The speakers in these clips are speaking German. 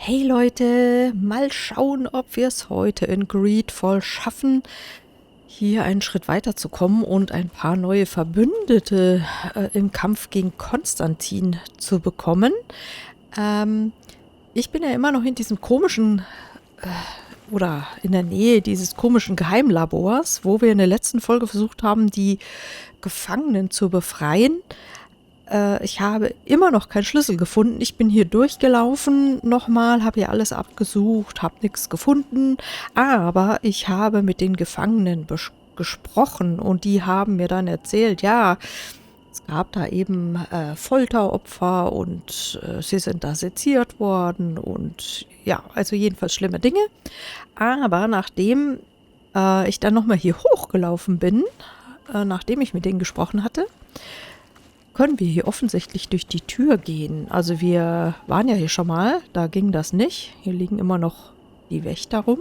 Hey Leute, mal schauen, ob wir es heute in GreedFall schaffen, hier einen Schritt weiter zu kommen und ein paar neue Verbündete im Kampf gegen Konstantin zu bekommen. Ich bin ja immer noch in diesem komischen, oder in der Nähe dieses komischen Geheimlabors, wo wir in der letzten Folge versucht haben, die Gefangenen zu befreien. Ich habe immer noch keinen Schlüssel gefunden. Ich bin hier durchgelaufen nochmal, habe hier alles abgesucht, habe nichts gefunden. Aber ich habe mit den Gefangenen gesprochen und die haben mir dann erzählt, ja, es gab da eben Folteropfer und sie sind da seziert worden und ja, also jedenfalls schlimme Dinge. Aber nachdem ich dann nochmal hier hochgelaufen bin, nachdem ich mit denen gesprochen hatte, können wir hier offensichtlich durch die Tür gehen. Also wir waren ja hier schon mal, da ging das nicht. Hier liegen immer noch die Wächter rum.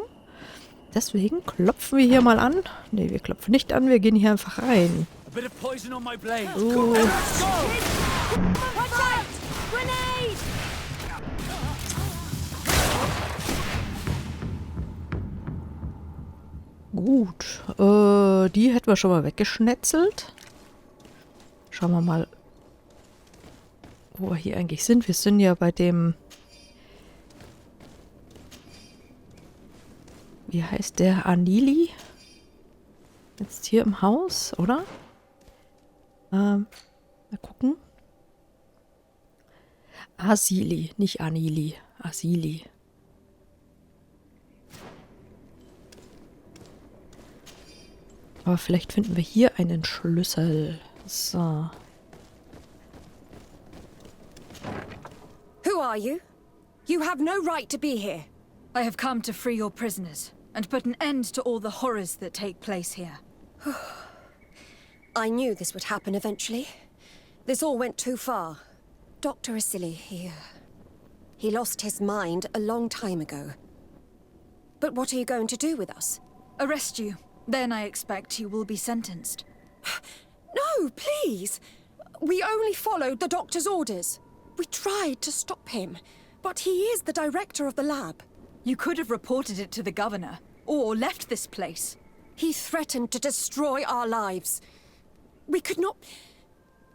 Deswegen klopfen wir hier mal an. Ne, wir klopfen nicht an, wir gehen hier einfach rein. Oh. Gut, die hätten wir schon mal weggeschnetzelt. Schauen wir mal, wo wir hier eigentlich sind. Wir sind ja bei dem... Wie heißt der? Anili? Jetzt hier im Haus, oder? Mal gucken. Asili, nicht Anili. Asili. Aber vielleicht finden wir hier einen Schlüssel. So. Who are you? You have no right to be here. I have come to free your prisoners and put an end to all the horrors that take place here. I knew this would happen eventually. This all went too far. Dr. Asili, he lost his mind a long time ago. But what are you going to do with us? Arrest you. Then I expect you will be sentenced. No, please! We only followed the doctor's orders. We tried to stop him, but he is the director of the lab. You could have reported it to the governor, or left this place. He threatened to destroy our lives. We could not...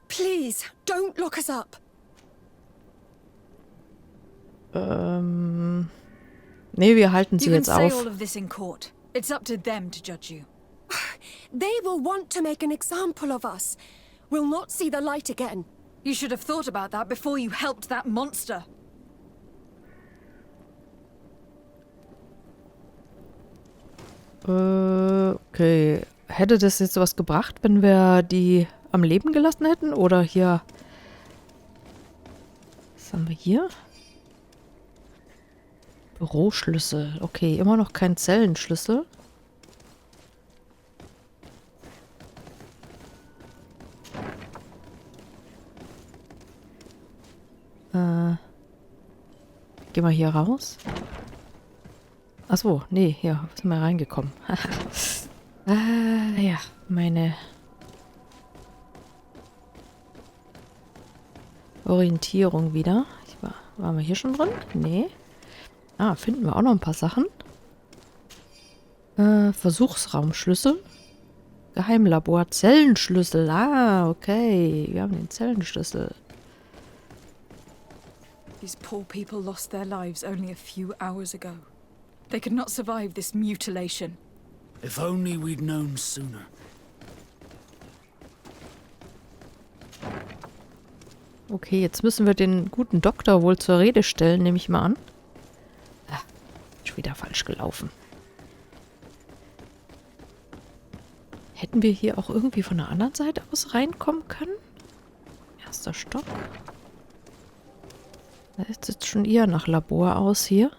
Please, don't lock us up. Nee, wir halten sie You can jetzt say auf. all of this in court. It's up to them to judge you. They will want to make an example of us. We'll not see the light again. You should have thought about that before you helped that monster. Okay. Hätte das jetzt was gebracht, wenn wir die am Leben gelassen hätten? Oder hier... Was haben wir hier? Büroschlüssel. Okay, immer noch kein Zellenschlüssel. Gehen wir hier raus. Achso, nee, hier sind wir reingekommen. Ja, meine Orientierung wieder. Waren wir hier schon drin? Nee. Finden wir auch noch ein paar Sachen. Versuchsraumschlüssel. Geheimlabor, Zellenschlüssel. Okay. Wir haben den Zellenschlüssel. These poor people lost their lives only a few hours ago. They could not survive this mutilation. If only we'd known sooner. Okay, jetzt müssen wir den guten Doktor wohl zur Rede stellen, nehme ich mal an. Schon wieder falsch gelaufen. Hätten wir hier auch irgendwie von der anderen Seite aus reinkommen können? Erster Stock. Das sieht jetzt schon eher nach Labor aus hier.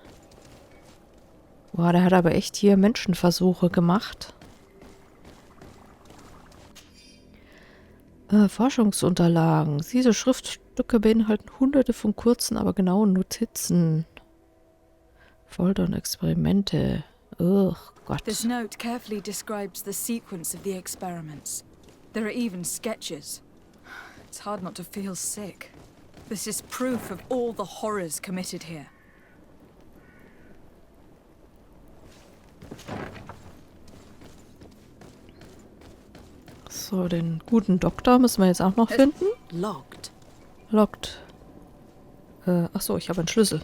Boah, der hat aber echt hier Menschenversuche gemacht. Forschungsunterlagen. Diese Schriftstücke beinhalten hunderte von kurzen, aber genauen Notizen. Folter und Experimente. Gott. This note carefully describes the sequence of the experiments. There are even sketches. It's hard not to feel sick. This is proof of all the horrors committed here. So, den guten Doktor müssen wir jetzt auch noch finden. Locked. Locked. Achso, ich habe einen Schlüssel.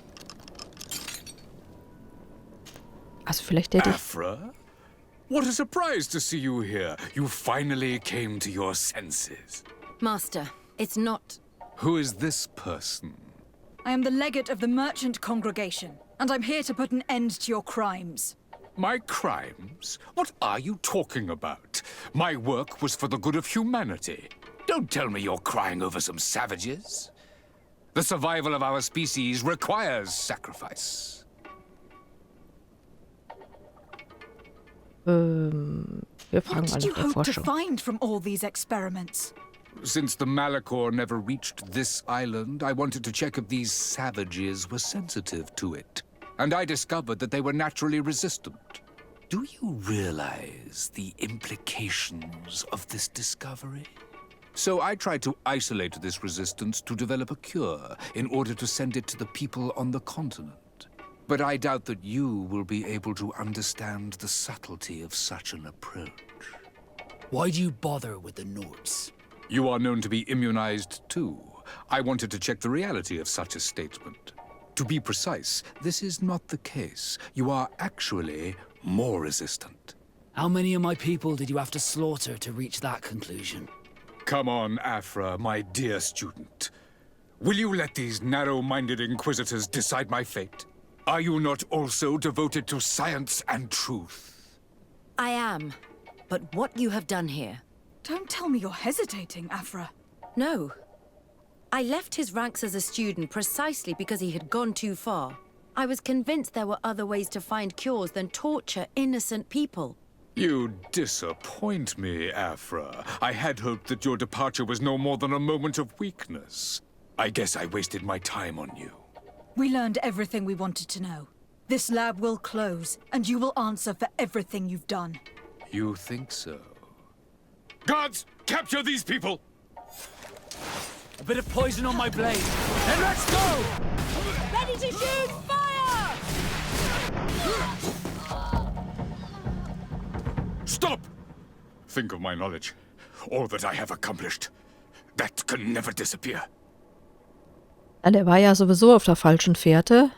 Also vielleicht hätte ich... Afra? What a surprise to see you here. You finally came to your senses. Master, it's not... Who is this person? I am the legate of the merchant congregation, and I'm here to put an end to your crimes. My crimes? What are you talking about? My work was for the good of humanity. Don't tell me you're crying over some savages. The survival of our species requires sacrifice. Wir fragen What mal did you nach der hope to Forschung. find from all these experiments? Since the Malichor never reached this island, I wanted to check if these savages were sensitive to it. And I discovered that they were naturally resistant. Do you realize the implications of this discovery? So I tried to isolate this resistance to develop a cure in order to send it to the people on the continent. But I doubt that you will be able to understand the subtlety of such an approach. Why do you bother with the Nords? You are known to be immunized too. I wanted to check the reality of such a statement. To be precise, this is not the case. You are actually more resistant. How many of my people did you have to slaughter to reach that conclusion? Come on, Afra, my dear student. Will you let these narrow-minded inquisitors decide my fate? Are you not also devoted to science and truth? I am. But what you have done here... Don't tell me you're hesitating, Afra. No. I left his ranks as a student precisely because he had gone too far. I was convinced there were other ways to find cures than torture innocent people. You disappoint me, Afra. I had hoped that your departure was no more than a moment of weakness. I guess I wasted my time on you. We learned everything we wanted to know. This lab will close, and you will answer for everything you've done. You think so? Guards, capture these people! A bit of poison on my blade. Then let's go! Ready to shoot! Fire! Stop! Think of my knowledge. All that I have accomplished. That can never disappear. Ja, der war ja sowieso auf der falschen Fährte.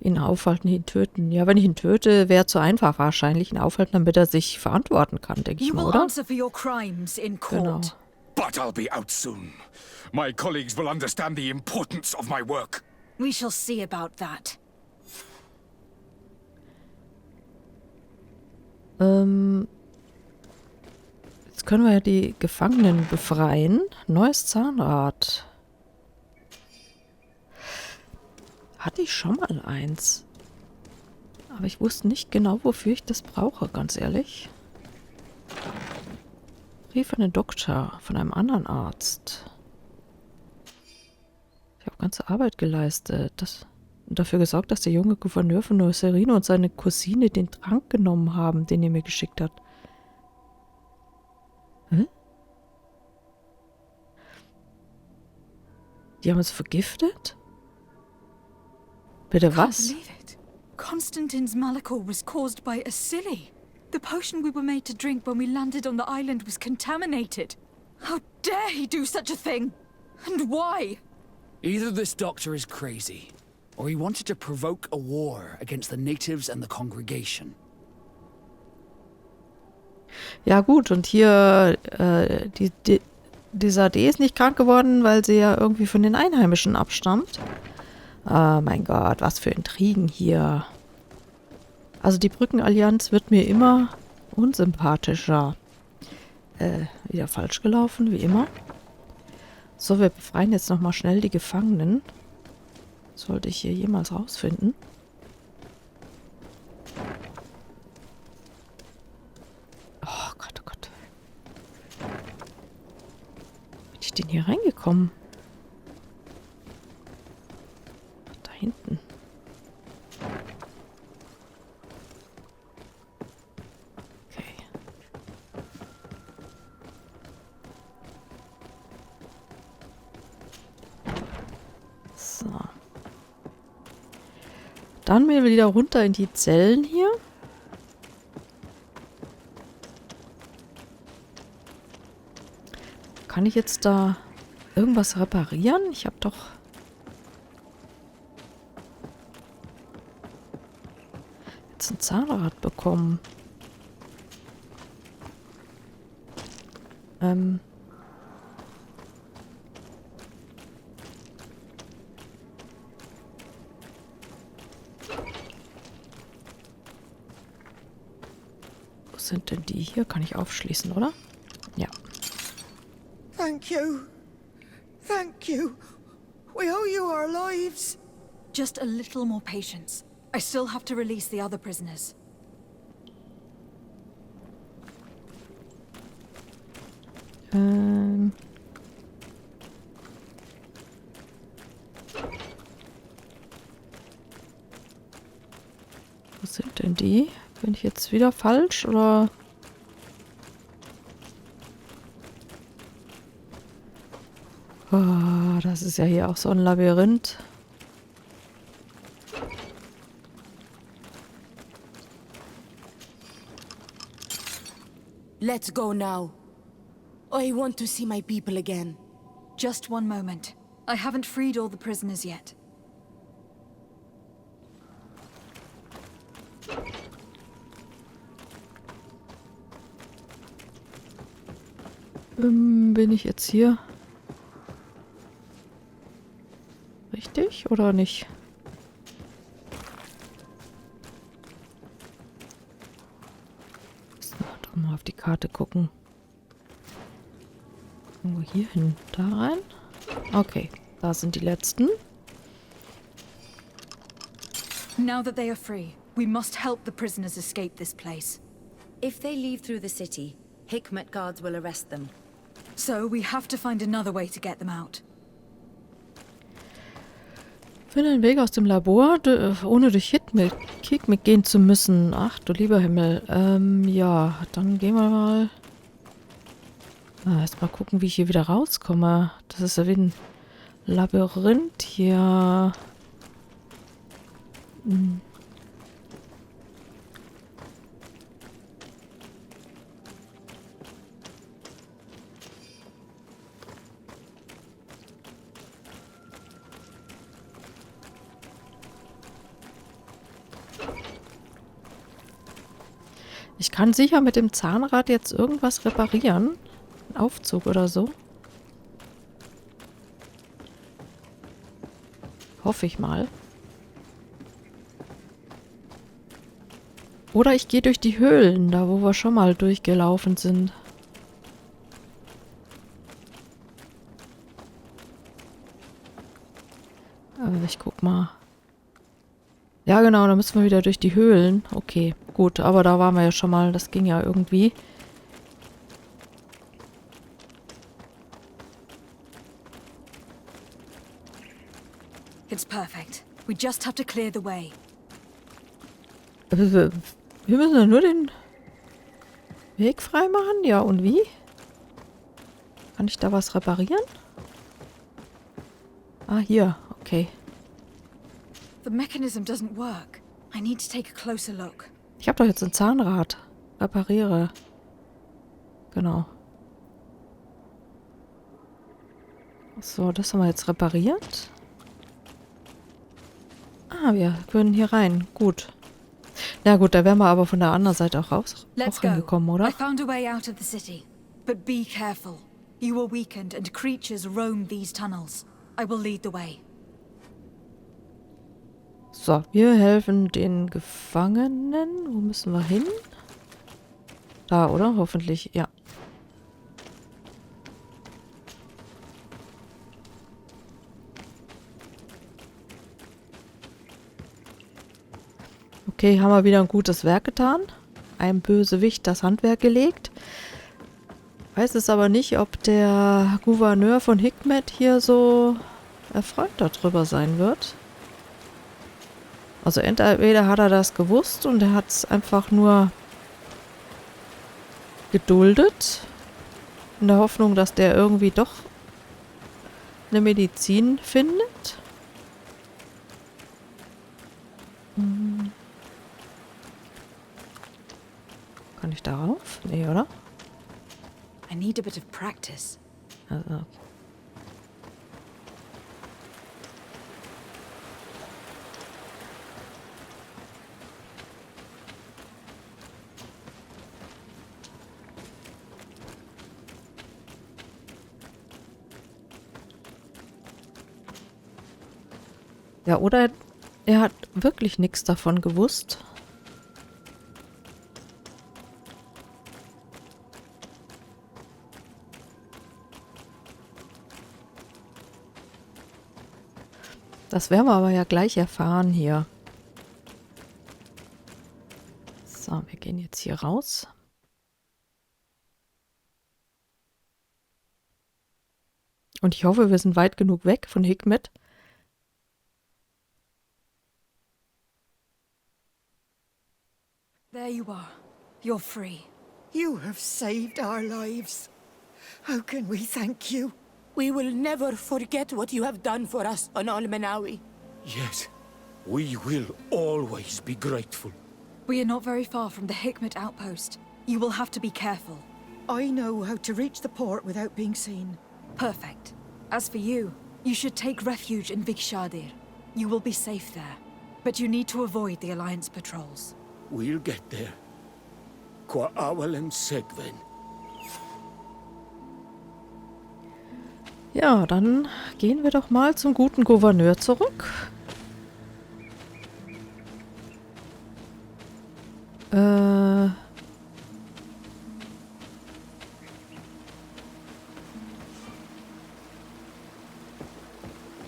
Ihn aufhalten, ihn töten. Ja, wenn ich ihn töte, wäre zu einfach wahrscheinlich. Ihn aufhalten, damit er sich verantworten kann, denke ich You mal, will oder? answer for your crimes in Genau. court. But I'll be out soon. My colleagues will understand the importance of my work. We shall see about that. Jetzt können wir ja die Gefangenen befreien. Neues Zahnrad. Hatte ich schon mal eins. Aber ich wusste nicht genau, wofür ich das brauche, ganz ehrlich. Brief an den Doktor von einem anderen Arzt. Ich habe ganze Arbeit geleistet. Und dafür gesorgt, dass der junge Gouverneur von Neuserino und seine Cousine den Trank genommen haben, den er mir geschickt hat. Hä? Die haben uns vergiftet? Bitte Can't was? believe it. Constantine's Malichor was caused by a silly. The potion we were made to drink when we landed on the island was contaminated. How dare he do such a thing? And why? Either this doctor is crazy, or he wanted to provoke a war against the natives and the congregation. Ja gut, und hier, die Sade ist nicht krank geworden, weil sie ja irgendwie von den Einheimischen abstammt. Ah, mein Gott, was für Intrigen hier. Also die Brückenallianz wird mir immer unsympathischer. Wieder falsch gelaufen, wie immer. So, wir befreien jetzt nochmal schnell die Gefangenen. Sollte ich hier jemals rausfinden. Oh Gott, oh Gott. Bin ich denn hier reingekommen? Da hinten. Okay. So. Dann wieder runter in die Zellen hier. kann ich jetzt da irgendwas reparieren? Ich habe doch... jetzt ein Zahnrad bekommen. Wo sind denn die hier? Kann ich aufschließen, oder? Ja. Thank you. Thank you. We owe you our lives. Just a little more patience. I still have to release the other prisoners. Wo sind denn die? Bin ich jetzt wieder falsch, oder? Oh, das ist ja hier auch so ein Labyrinth. Let's go now. I want to see my people again. Just one moment. I haven't freed all the prisoners yet. Bin ich jetzt hier? Richtig oder nicht? Doch mal auf die Karte gucken. Irgendwo hier hin. Da rein? Okay, da sind die letzten. Now that they are free, we must help the prisoners escape this place. If they leave through the city, Hikmet guards will arrest them. So we have to find another way to get them out. Finde einen Weg aus dem Labor, ohne durch Hikmet gehen zu müssen. Ach du lieber Himmel. Ja, dann gehen wir mal... erst mal gucken, wie ich hier wieder rauskomme. Das ist ja wie ein Labyrinth hier. Ich kann sicher mit dem Zahnrad jetzt irgendwas reparieren. Ein Aufzug oder so. Hoffe ich mal. Oder ich gehe durch die Höhlen, da wo wir schon mal durchgelaufen sind. Aber ich guck mal. Ja genau, da müssen wir wieder durch die Höhlen. Okay, gut, aber da waren wir ja schon mal. Das ging ja irgendwie. It's perfect. We just have to clear the way. Wir müssen ja nur den Weg frei machen? Ja, und wie? Kann ich da was reparieren? Ah, hier. Okay. The mechanism doesn't work. I need to take a closer look. Ich habe doch jetzt ein Zahnrad. Repariere. Genau. So, das haben wir jetzt repariert. Ah, wir können hier rein. Gut. Na gut, da wären wir aber von der anderen Seite auch hingekommen, oder? I found a way out of the city. But be careful. You are weakened and creatures roam these tunnels. I will lead the way. So, wir helfen den Gefangenen. Wo müssen wir hin? Da, oder? Hoffentlich, ja. Okay, haben wir wieder ein gutes Werk getan. Einem Bösewicht das Handwerk gelegt. Weiß es aber nicht, ob der Gouverneur von Hikmet hier so erfreut darüber sein wird. Also entweder hat er das gewusst und er hat es einfach nur geduldet. In der Hoffnung, dass der irgendwie doch eine Medizin findet. Kann ich darauf? Nee, oder? I need a bit of practice. Also. Ja, oder er hat wirklich nichts davon gewusst. Das werden wir aber ja gleich erfahren hier. So, wir gehen jetzt hier raus. Und ich hoffe, wir sind weit genug weg von Hikmet. There you are. You're free. You have saved our lives. How can we thank you? We will never forget what you have done for us on Al-Manawi. Yes, we will always be grateful. We are not very far from the Hikmet outpost. You will have to be careful. I know how to reach the port without being seen. Perfect. As for you, you should take refuge in Vikshadir. You will be safe there. But you need to avoid the Alliance patrols. We'll get there. Qua awalen segwen. Ja, dann gehen wir doch mal zum guten Gouverneur zurück.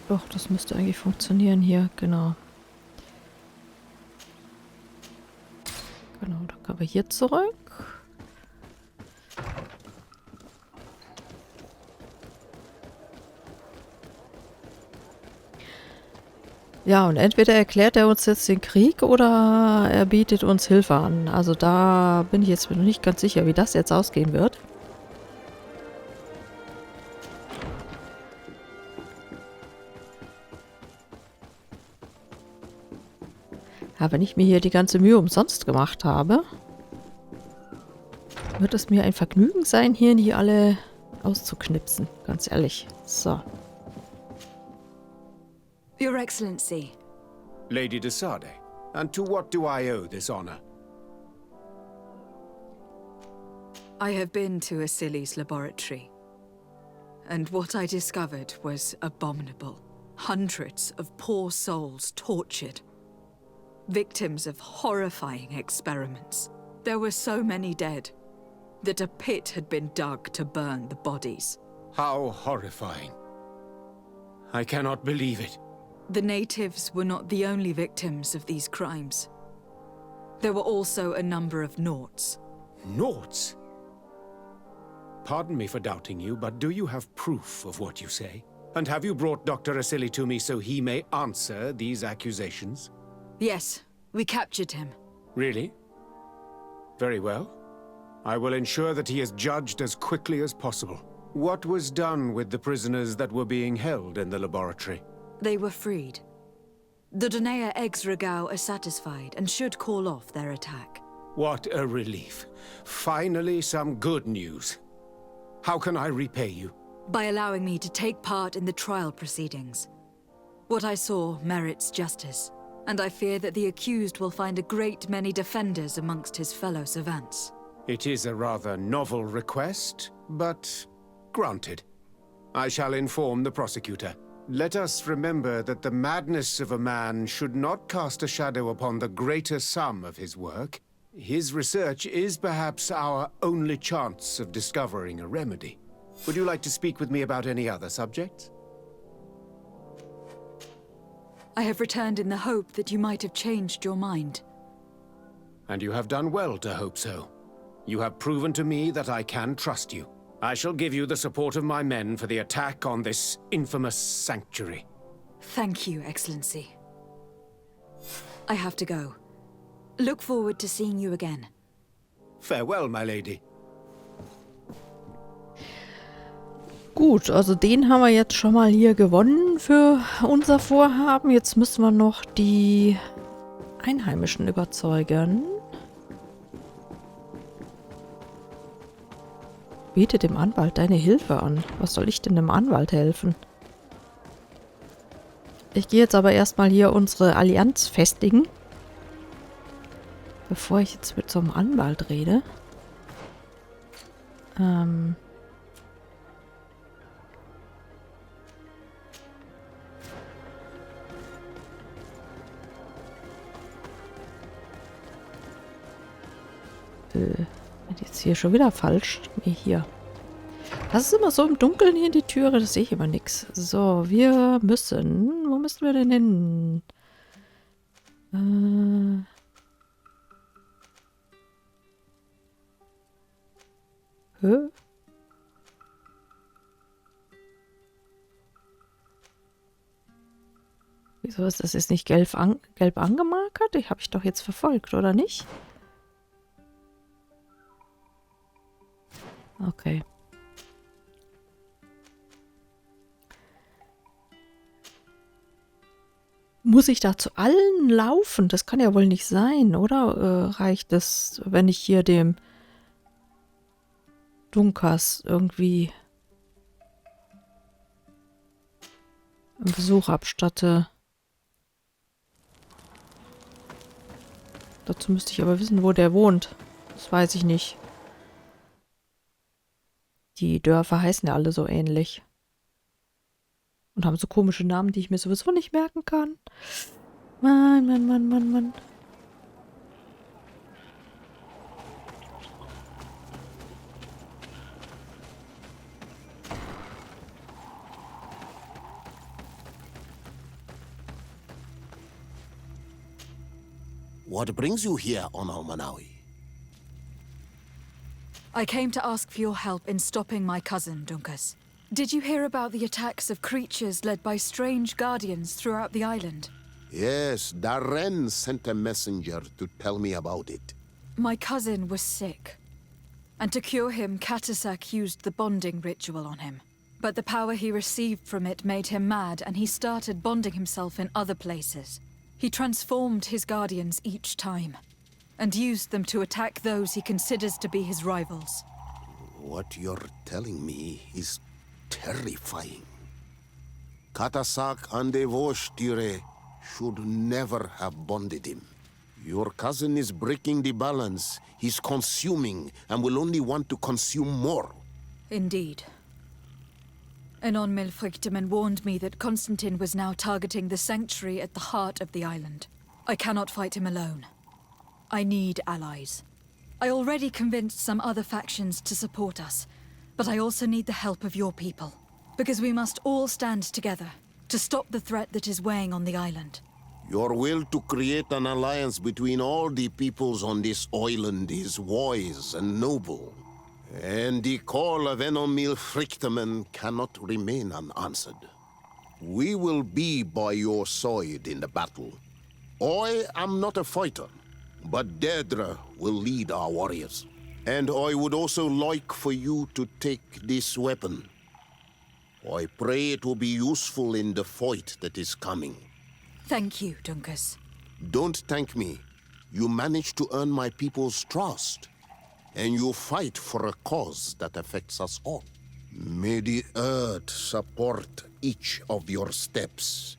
Doch, das müsste eigentlich funktionieren hier, genau. Genau, dann kommen wir hier zurück. Ja, und entweder erklärt er uns jetzt den Krieg oder er bietet uns Hilfe an. Also da bin ich jetzt noch nicht ganz sicher, wie das jetzt ausgehen wird. Ja, wenn ich mir hier die ganze Mühe umsonst gemacht habe, wird es mir ein Vergnügen sein, hier die alle auszuknipsen. Ganz ehrlich. So. Your Excellency. Lady de Sade, and to what do I owe this honor? I have been to Asili's laboratory, and what I discovered was abominable. Hundreds of poor souls tortured. Victims of horrifying experiments. There were so many dead that a pit had been dug to burn the bodies. How horrifying. I cannot believe it. The natives were not the only victims of these crimes. There were also a number of Nauts. Nauts? Pardon me for doubting you, but do you have proof of what you say? And have you brought Dr. Asili to me so he may answer these accusations? Yes, we captured him. Really? Very well. I will ensure that he is judged as quickly as possible. What was done with the prisoners that were being held in the laboratory? They were freed. The Donea Exregao are satisfied and should call off their attack. What a relief. Finally some good news. How can I repay you? By allowing me to take part in the trial proceedings. What I saw merits justice, and I fear that the accused will find a great many defenders amongst his fellow savants. It is a rather novel request, but granted. I shall inform the prosecutor. Let us remember that the madness of a man should not cast a shadow upon the greater sum of his work. His research is perhaps our only chance of discovering a remedy. Would you like to speak with me about any other subjects? I have returned in the hope that you might have changed your mind. And you have done well to hope so. You have proven to me that I can trust you. I shall give you the support of my men for the attack on this infamous sanctuary. Thank you, Excellency. I have to go. Look forward to seeing you again. Farewell, my lady. Gut, also den haben wir jetzt schon mal hier gewonnen für unser Vorhaben. Jetzt müssen wir noch die Einheimischen überzeugen. Biete dem Anwalt deine Hilfe an. Was soll ich denn dem Anwalt helfen? Ich gehe jetzt aber erstmal hier unsere Allianz festigen. Bevor ich jetzt mit so einem Anwalt rede. Jetzt hier schon wieder falsch. Nee, hier. Das ist immer so im Dunkeln hier in die Türe. Das sehe ich immer nichts. So, wir müssen... Wo müssen wir denn hin? Hä? Wieso ist das jetzt nicht gelb angemarkert? Die habe ich doch jetzt verfolgt, oder nicht? Okay. Muss ich da zu allen laufen? Das kann ja wohl nicht sein, oder? Reicht es, wenn ich hier dem Dunkas irgendwie einen Besuch abstatte? Dazu müsste ich aber wissen, wo der wohnt. Das weiß ich nicht. Die Dörfer heißen ja alle so ähnlich. Und haben so komische Namen, die ich mir sowieso nicht merken kann. Mann, Mann, Mann, Mann, Mann. What brings you here, Honor Manawi? I came to ask for your help in stopping my cousin, Dunkas. Did you hear about the attacks of creatures led by strange guardians throughout the island? Yes, Darren sent a messenger to tell me about it. My cousin was sick. And to cure him, Katasak used the bonding ritual on him. But the power he received from it made him mad, and he started bonding himself in other places. He transformed his guardians each time, and used them to attack those he considers to be his rivals. What you're telling me is terrifying. Katasak and Evoshtyre should never have bonded him. Your cousin is breaking the balance. He's consuming and will only want to consume more. Indeed. Anon Milfrichteman warned me that Constantine was now targeting the sanctuary at the heart of the island. I cannot fight him alone. I need allies. I already convinced some other factions to support us, but I also need the help of your people. Because we must all stand together to stop the threat that is weighing on the island. Your will to create an alliance between all the peoples on this island is wise and noble. And the call of Enomil Frichteman cannot remain unanswered. We will be by your side in the battle. I am not a fighter, but Dedra will lead our warriors. And I would also like for you to take this weapon. I pray it will be useful in the fight that is coming. Thank you, Dunkas. Don't thank me. You managed to earn my people's trust. And you fight for a cause that affects us all. May the earth support each of your steps.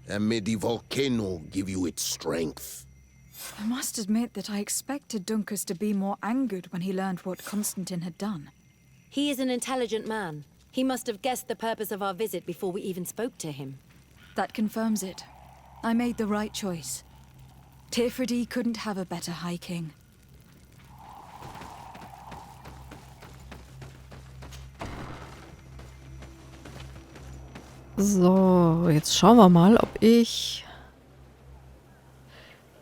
And may the volcano give you its strength. I must admit that I expected Dunkas to be more angered when he learned what Constantine had done. He is an intelligent man. He must have guessed the purpose of our visit before we even spoke to him. That confirms it. I made the right choice. Teer Fradee couldn't have a better High King. So, jetzt schauen wir mal, ob ich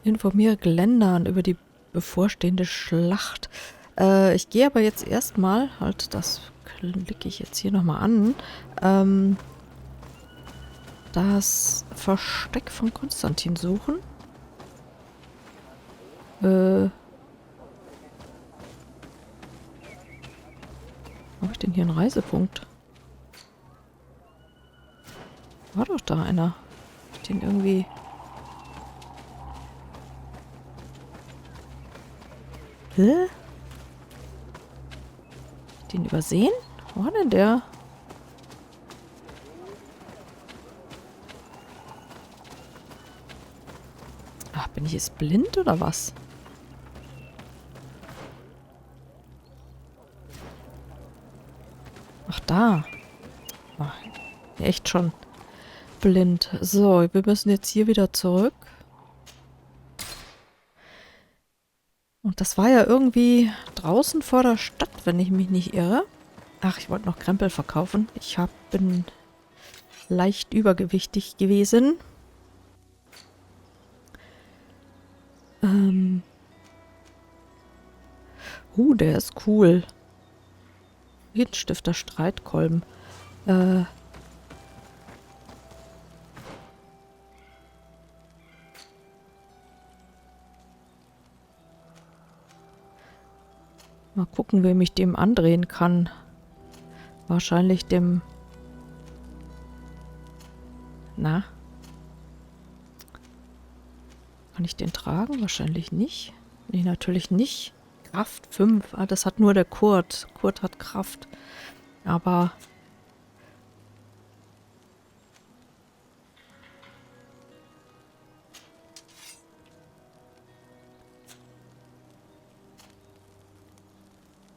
informiere Glendern über die bevorstehende Schlacht. Ich gehe aber jetzt erstmal, halt, das klicke ich jetzt hier nochmal an, das Versteck von Konstantin suchen. Habe ich denn hier einen Reisepunkt? War doch da einer. Hab ich den irgendwie... Hä? Hab ich den übersehen? Wo war denn der? Ach, bin ich jetzt blind oder was? Ach, da. Ach, echt schon blind. So, wir müssen jetzt hier wieder zurück. Und das war ja irgendwie draußen vor der Stadt, wenn ich mich nicht irre. Ach, ich wollte noch Krempel verkaufen. Bin leicht übergewichtig gewesen. Der ist cool. Hitzstifter Streitkolben. Mal gucken, wem ich dem andrehen kann. Wahrscheinlich dem... Na? Kann ich den tragen? Wahrscheinlich nicht. Nee, natürlich nicht. Kraft 5. Ah, das hat nur der Kurt. Kurt hat Kraft. Aber...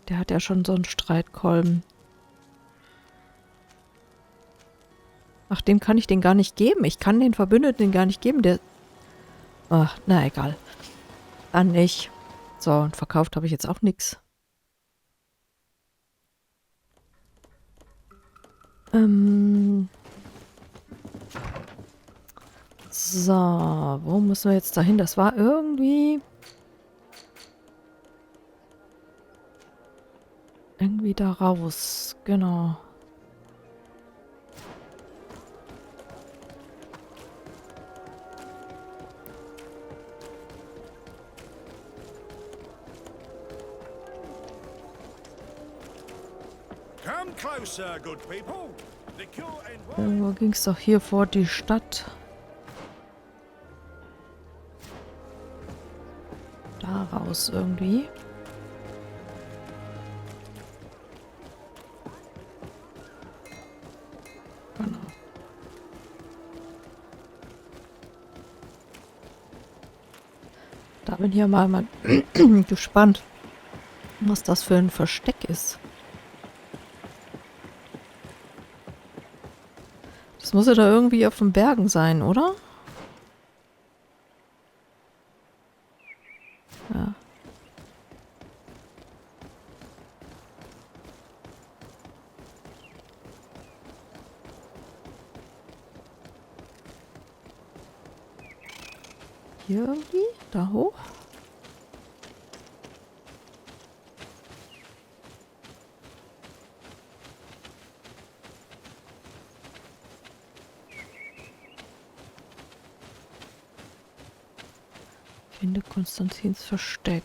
Der hat ja schon so einen Streitkolben. Ach, dem kann ich den gar nicht geben. Ich kann den Verbündeten gar nicht geben. Der... Ach, na egal. Dann nicht. So, und verkauft habe ich jetzt auch nichts. So, wo müssen wir jetzt dahin? Das war irgendwie da raus. Genau. Wo ging es doch hier vor die Stadt? Da raus irgendwie. Genau. Da bin ich ja mal gespannt, was das für ein Versteck ist. Das muss ja da irgendwie auf den Bergen sein, oder? Ja. Hier irgendwie? Da hoch? Finde Konstantins Versteck.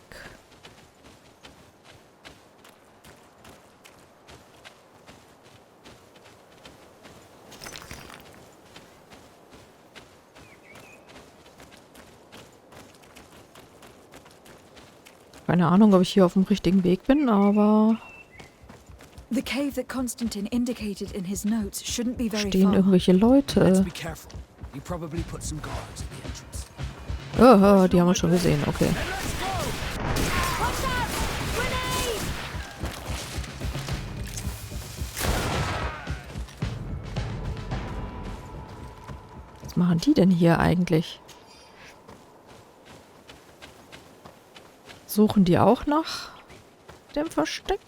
Keine Ahnung, ob ich hier auf dem richtigen Weg bin, aber The cave that Constantine indicated in his notes shouldn't be very stehen far. irgendwelche Leute. Let's be careful. You probably put some guards at the entrance. Oh, die haben wir schon gesehen, okay. Was machen die denn hier eigentlich? Suchen die auch nach dem Versteck?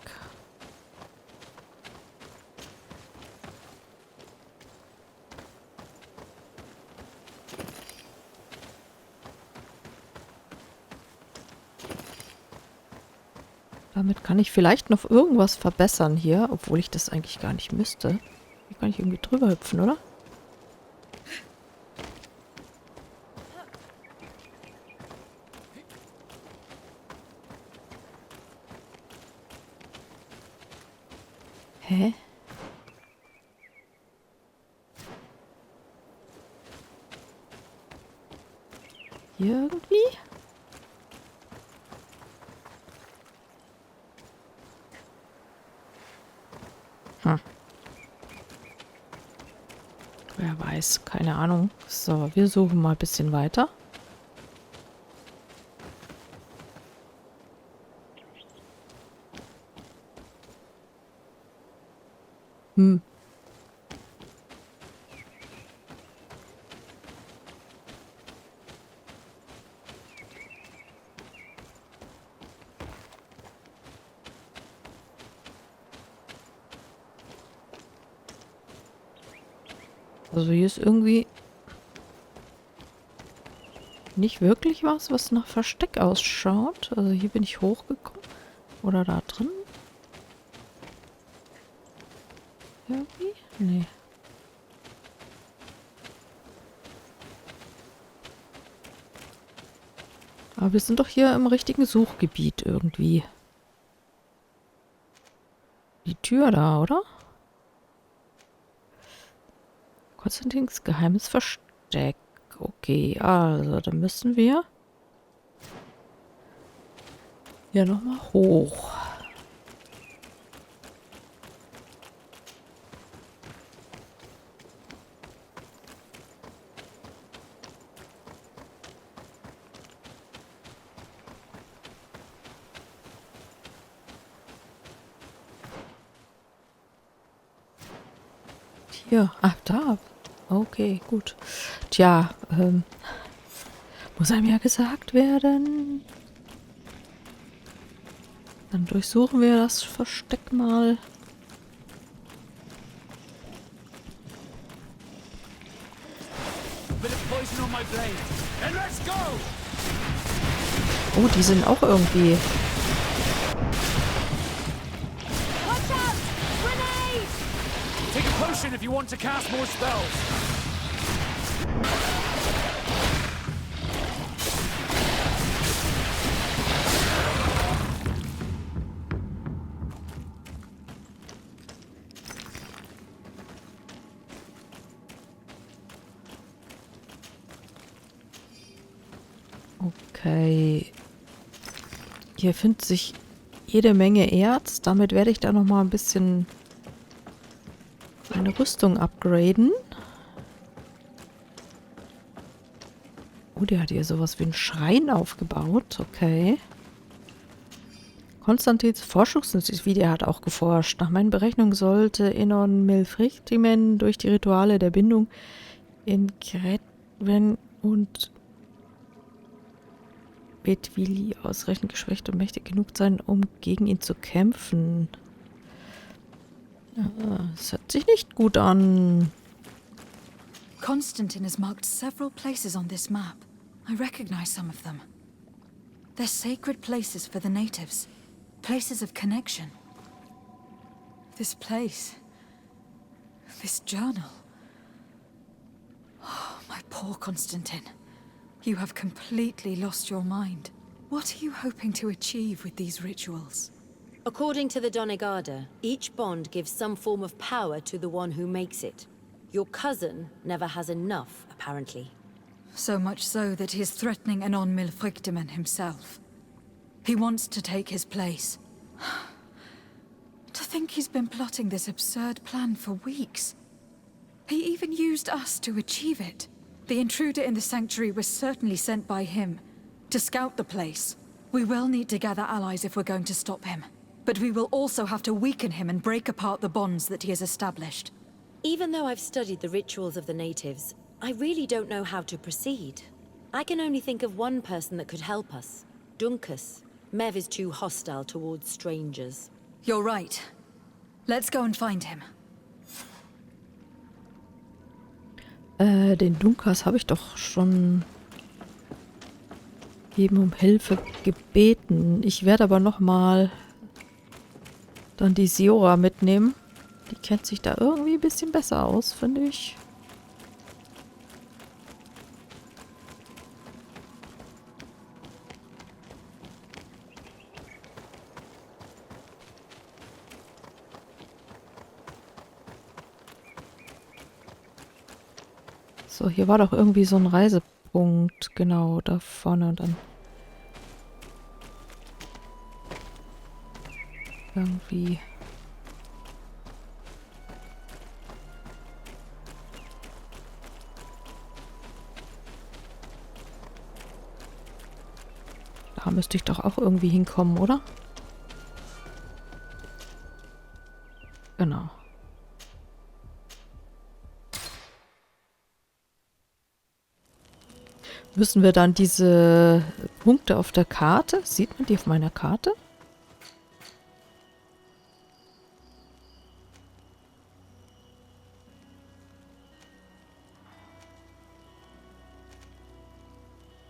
Damit kann ich vielleicht noch irgendwas verbessern hier, obwohl ich das eigentlich gar nicht müsste. Hier kann ich irgendwie drüber hüpfen, oder? Hä? Hier irgendwie? Wer weiß, keine Ahnung. So, wir suchen mal ein bisschen weiter. Also hier ist irgendwie nicht wirklich was nach Versteck ausschaut. Also hier bin ich hochgekommen. Oder da drin. Irgendwie? Nee. Aber wir sind doch hier im richtigen Suchgebiet irgendwie. Die Tür da, oder? Konstantins geheimes Versteck. Okay, also dann müssen wir ja nochmal hoch. Hier, ach da. Okay, gut. Tja, muss einem ja gesagt werden. Dann durchsuchen wir das Versteck mal. Oh, die sind auch irgendwie... Take a potion if you want to cast more spells. Okay. Hier findet sich jede Menge Erz. Damit werde ich da noch mal ein bisschen eine Rüstung upgraden. Oh, der hat hier sowas wie einen Schrein aufgebaut. Okay. Konstantins Forschungsinstitut hat auch geforscht. Nach meinen Berechnungen sollte Enon Milfrichtimen durch die Rituale der Bindung in Gretwen und Betwili ausreichend geschwächt und mächtig genug sein, um gegen ihn zu kämpfen. Das hört sich nicht gut an. Constantine has marked several places on this map. I recognize some of them. They're sacred places for the natives. Places of connection. This place. This journal. Oh, my poor Constantine. You have completely lost your mind. What are you hoping to achieve with these rituals? According to the Donegada, each bond gives some form of power to the one who makes it. Your cousin never has enough, apparently. So much so that he is threatening Enon Milfrichtimen himself. He wants to take his place. To think he's been plotting this absurd plan for weeks. He even used us to achieve it. The intruder in the sanctuary was certainly sent by him to scout the place. We will need to gather allies if we're going to stop him. But we will also have to weaken him and break apart the bonds that he has established. Even though I've studied the rituals of the natives, I really don't know how to proceed. I can only think of one person that could help us. Dunkus. Mev is too hostile towards strangers. You're right. Let's go and find him. Den Dunkas habe ich doch schon eben um Hilfe gebeten. Ich werde aber noch mal dann die Siora mitnehmen. Die kennt sich da irgendwie ein bisschen besser aus, finde ich. So, hier war doch irgendwie so ein Reisepunkt. Genau, da vorne und dann irgendwie Da müsste ich doch auch irgendwie hinkommen, oder? Genau. Müssen wir dann diese Punkte auf der Karte? Sieht man die auf meiner Karte?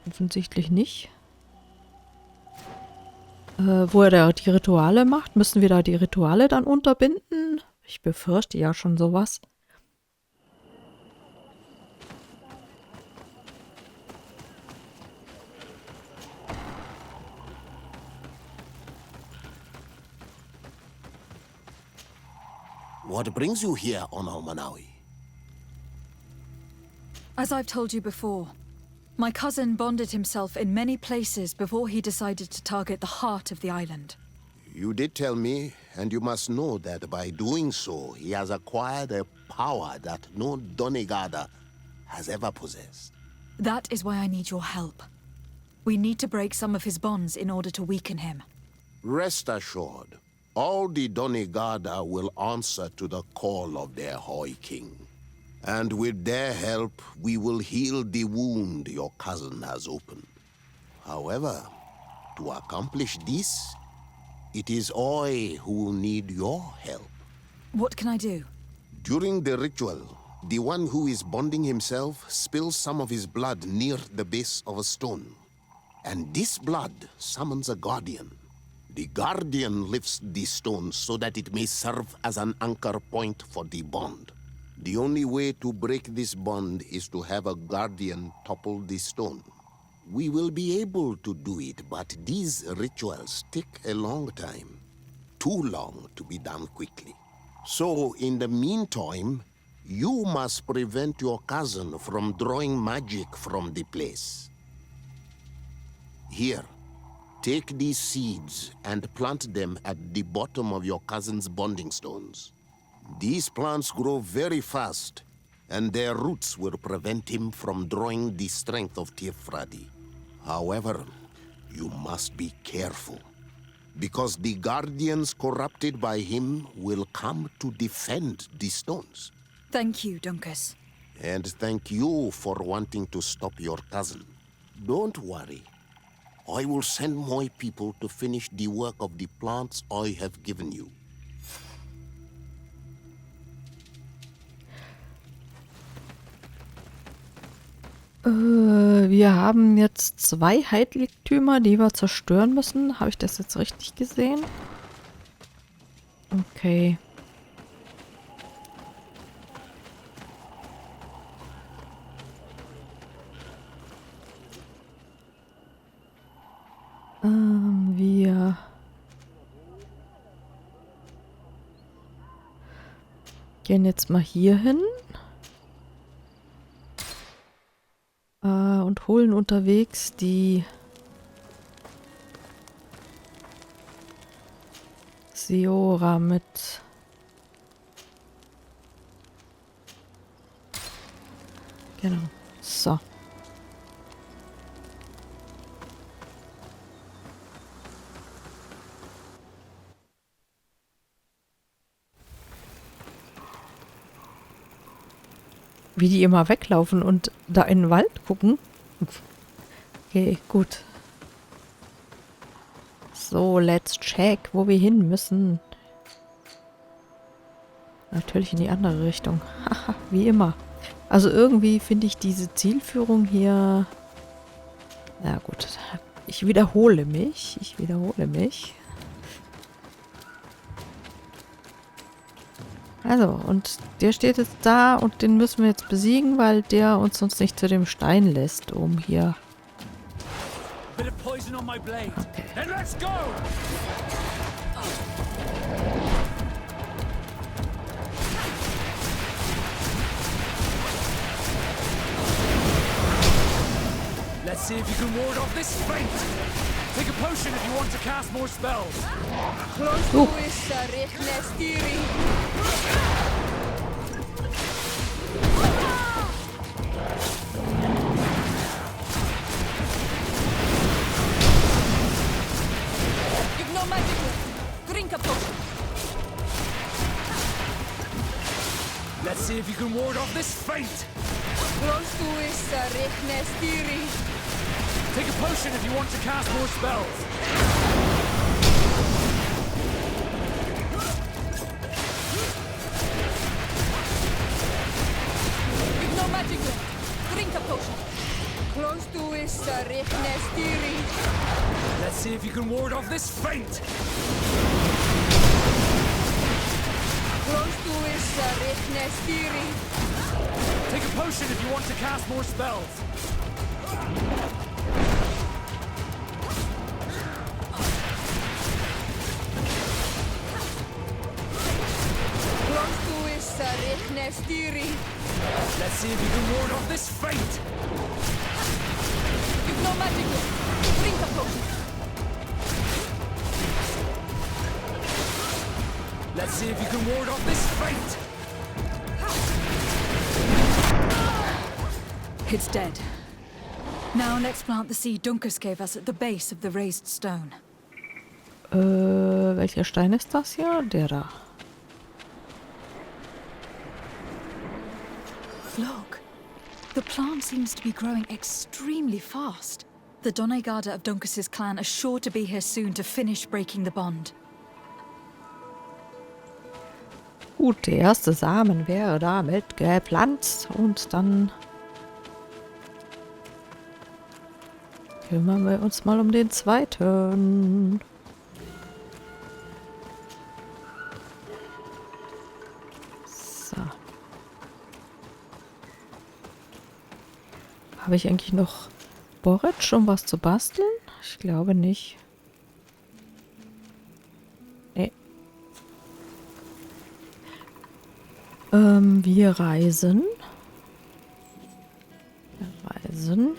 Offensichtlich nicht. Wo er da die Rituale macht, müssen wir da die Rituale dann unterbinden? Ich befürchte ja schon sowas. What brings you here on Manawi? As I've told you before, my cousin bonded himself in many places before he decided to target the heart of the island. You did tell me, and you must know that by doing so, he has acquired a power that no Donegada has ever possessed. That is why I need your help. We need to break some of his bonds in order to weaken him. Rest assured, all the Donegada will answer to the call of their Hoi King. And with their help, we will heal the wound your cousin has opened. However, to accomplish this, it is I who will need your help. What can I do? During the ritual, the one who is bonding himself spills some of his blood near the base of a stone. And this blood summons a guardian. The guardian lifts the stone so that it may serve as an anchor point for the bond. The only way to break this bond is to have a guardian topple the stone. We will be able to do it, but these rituals take a long time. Too long to be done quickly. So, in the meantime, you must prevent your cousin from drawing magic from the place. Here, take these seeds and plant them at the bottom of your cousin's bonding stones. These plants grow very fast, and their roots will prevent him from drawing the strength of Teer Fradee. However, you must be careful, because the guardians corrupted by him will come to defend the stones. Thank you, Dunkus. And thank you for wanting to stop your cousin. Don't worry. I will send my people to finish the work of the plants I have given you. Wir haben jetzt 2 Heiligtümer, die wir zerstören müssen. Habe ich das jetzt richtig gesehen? Okay. Wir gehen jetzt mal hier hin. Und holen unterwegs die Seora mit. Genau. So. Wie die immer weglaufen und da in den Wald gucken. Okay, gut. So, let's check, wo wir hin müssen. Natürlich in die andere Richtung. Haha, wie immer. Also irgendwie finde ich diese Zielführung hier... Na gut, ich wiederhole mich. Also, und der steht jetzt da und den müssen wir jetzt besiegen, weil der uns sonst nicht zu dem Stein lässt, um hier... Okay. Let's see if you can ward off this faint. Take a potion if you want to cast more spells. Drink a potion. Let's see if you can ward off this fate. Take a potion if you want to cast more spells. With no magic left. Drink a potion. Let's see if you can ward off this fate. Take a potion if you want to cast more spells. Let's see if you can ward off this fate. With no magic left. Drink a potion. Let's see if you can ward off this fate. It's dead. Now let's plant the seed Dunkus gave us at the base of the raised stone. Welcher Stein ist das hier? Der da. Look. The plant seems to be growing extremely fast. The Doneigada of Dunkus's clan are sure to be here soon to finish breaking the bond. Gut, der erste Samen wäre damit gepflanzt und dann kümmern wir uns mal um den zweiten. So. Habe ich eigentlich noch Borretsch, um was zu basteln? Ich glaube nicht. Nee. Wir reisen.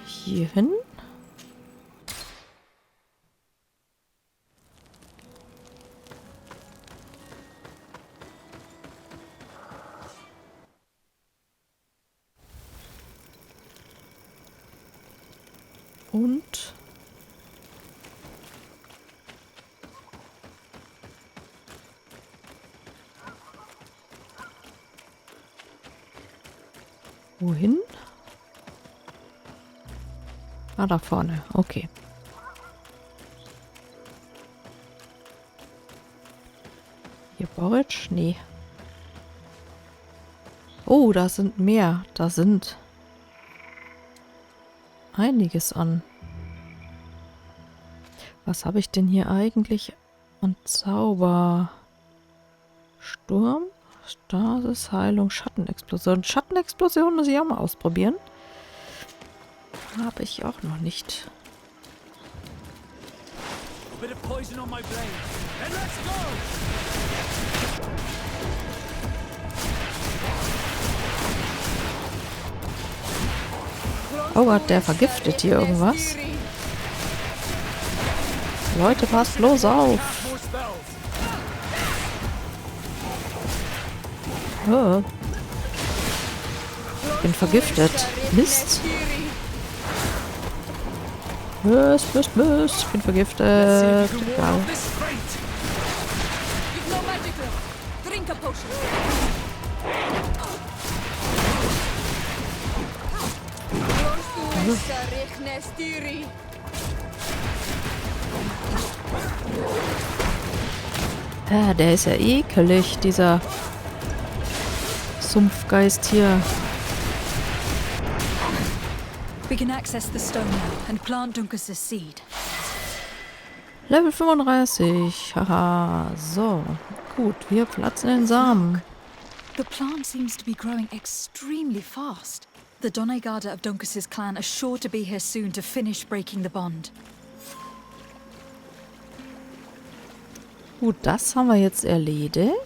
Hierhin. Und wohin? Ah, da vorne. Okay. Hier Borretsch? Nee. Oh, da sind mehr. Da sind einiges an. Was habe ich denn hier eigentlich an Zauber? Sturm, Stasis, Heilung, Schattenexplosion. Schattenexplosion muss ich auch mal ausprobieren. Habe ich auch noch nicht. Oh Gott, der vergiftet hier irgendwas. Leute, passt bloß auf. Oh. Ich bin vergiftet. Mist. Mist, Mist, Mist. Ich bin vergiftet. Egal. Ja, der ist ja ekelig, dieser Sumpfgeist hier. We can access the stone now and plant Dunkus's seed. Level 35. Haha. So. Gut, wir pflanzen den Samen. The plant seems to be growing extremely fast. The Doneigada of Dunkus's clan are sure to be here soon to finish breaking the bond. Gut, das haben wir jetzt erledigt.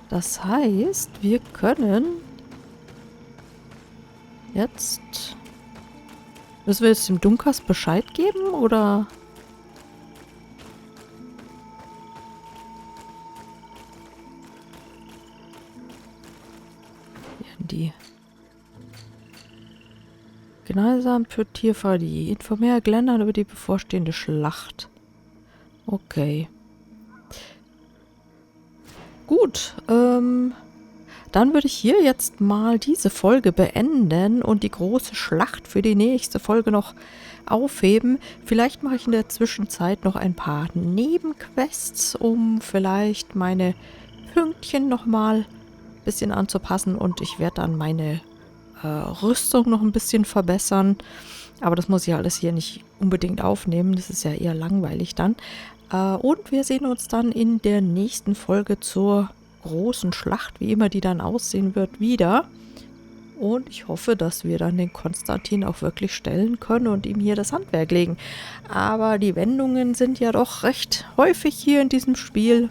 Das heißt, wir können jetzt... Müssen wir jetzt dem Dunkas Bescheid geben, oder... Hier in die Gemeinsam für Teer Fradee. Informiere Glendern über die bevorstehende Schlacht. Okay. Gut, dann würde ich hier jetzt mal diese Folge beenden und die große Schlacht für die nächste Folge noch aufheben. Vielleicht mache ich in der Zwischenzeit noch ein paar Nebenquests, um vielleicht meine Pünktchen nochmal ein bisschen anzupassen und ich werde dann meine Rüstung noch ein bisschen verbessern. Aber das muss ich alles hier nicht unbedingt aufnehmen. Das ist ja eher langweilig dann. Und wir sehen uns dann in der nächsten Folge zur großen Schlacht, wie immer die dann aussehen wird, wieder. Und ich hoffe, dass wir dann den Konstantin auch wirklich stellen können und ihm hier das Handwerk legen. Aber die Wendungen sind ja doch recht häufig hier in diesem Spiel.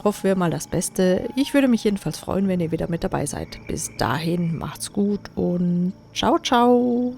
Hoffen wir mal das Beste. Ich würde mich jedenfalls freuen, wenn ihr wieder mit dabei seid. Bis dahin, macht's gut und ciao, ciao.